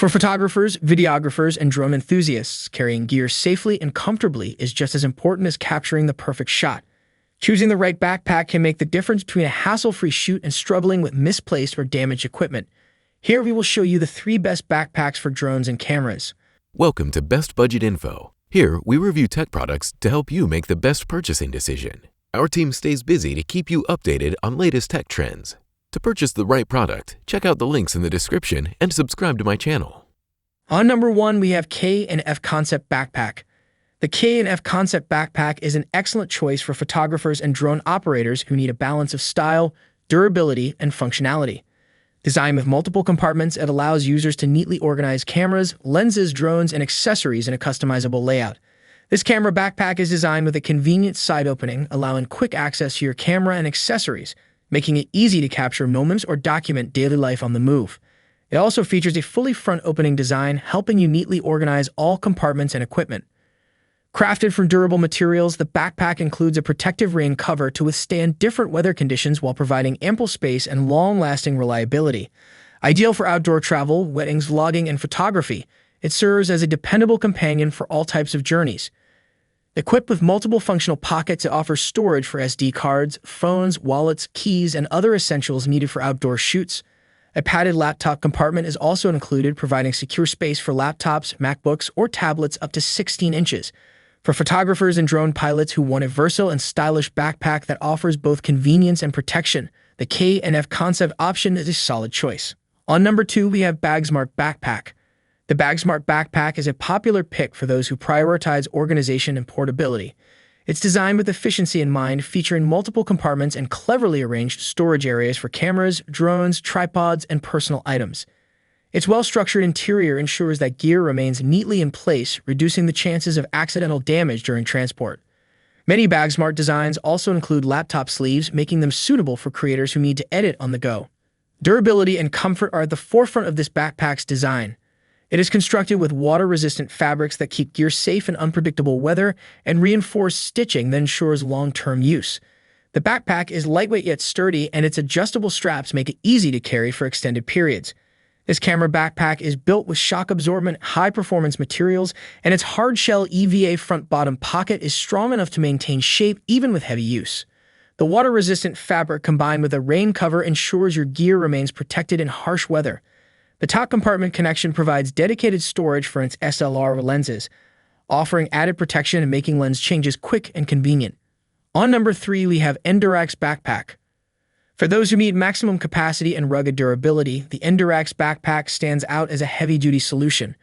For photographers, videographers, and drone enthusiasts, carrying gear safely and comfortably is just as important as capturing the perfect shot. Choosing the right backpack can make the difference between a hassle-free shoot and struggling with misplaced or damaged equipment. Here we will show you the 3 best backpacks for drones and cameras. Welcome to Best Budget Info. Here, we review tech products to help you make the best purchasing decision. Our team stays busy to keep you updated on latest tech trends. To purchase the right product, check out the links in the description and subscribe to my channel. On number 1, we have K&F Concept Backpack. The K&F Concept Backpack is an excellent choice for photographers and drone operators who need a balance of style, durability, and functionality. Designed with multiple compartments, it allows users to neatly organize cameras, lenses, drones, and accessories in a customizable layout. This camera backpack is designed with a convenient side opening, allowing quick access to your camera and accessories, making it easy to capture moments or document daily life on the move. It also features a fully front-opening design, helping you neatly organize all compartments and equipment. Crafted from durable materials, the backpack includes a protective rain cover to withstand different weather conditions while providing ample space and long-lasting reliability. Ideal for outdoor travel, weddings, vlogging, and photography, it serves as a dependable companion for all types of journeys. Equipped with multiple functional pockets, it offers storage for SD cards, phones, wallets, keys, and other essentials needed for outdoor shoots. A padded laptop compartment is also included, providing secure space for laptops, MacBooks, or tablets up to 16 inches. For photographers and drone pilots who want a versatile and stylish backpack that offers both convenience and protection, the K&F Concept option is a solid choice. On number 2, we have Bagsmart Backpack. The Bagsmart Backpack is a popular pick for those who prioritize organization and portability. It's designed with efficiency in mind, featuring multiple compartments and cleverly arranged storage areas for cameras, drones, tripods, and personal items. Its well-structured interior ensures that gear remains neatly in place, reducing the chances of accidental damage during transport. Many Bagsmart designs also include laptop sleeves, making them suitable for creators who need to edit on the go. Durability and comfort are at the forefront of this backpack's design. It is constructed with water-resistant fabrics that keep gear safe in unpredictable weather and reinforced stitching that ensures long-term use. The backpack is lightweight yet sturdy, and its adjustable straps make it easy to carry for extended periods. This camera backpack is built with shock-absorbent, high-performance materials, and its hard-shell EVA front-bottom pocket is strong enough to maintain shape even with heavy use. The water-resistant fabric combined with a rain cover ensures your gear remains protected in harsh weather. The top compartment connection provides dedicated storage for its dslr lenses, offering added protection and making lens changes quick and convenient. On number 3, we have Endurax Backpack. For those who need maximum capacity and rugged durability, the Endurax backpack stands out as a heavy-duty solution.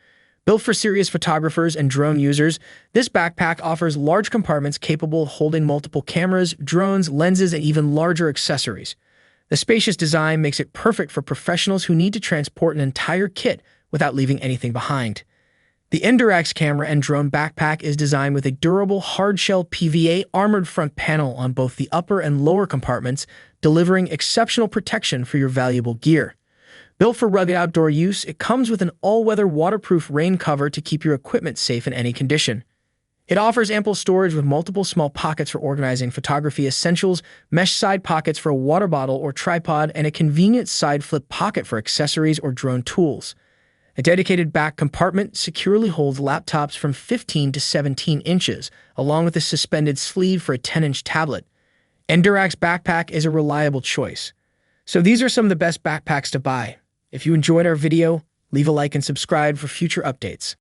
Built for serious photographers and drone users, this backpack offers large compartments capable of holding multiple cameras, drones, lenses, and even larger accessories. The spacious design makes it perfect for professionals who need to transport an entire kit without leaving anything behind. The Endurax camera and drone backpack is designed with a durable, hard-shell PVA armored front panel on both the upper and lower compartments, delivering exceptional protection for your valuable gear. Built for rugged outdoor use, it comes with an all-weather waterproof rain cover to keep your equipment safe in any condition. It offers ample storage with multiple small pockets for organizing photography essentials, mesh side pockets for a water bottle or tripod, and a convenient side flip pocket for accessories or drone tools. A dedicated back compartment securely holds laptops from 15 to 17 inches, along with a suspended sleeve for a 10-inch tablet. Endurax backpack is a reliable choice. So these are some of the best backpacks to buy. If you enjoyed our video, leave a like and subscribe for future updates.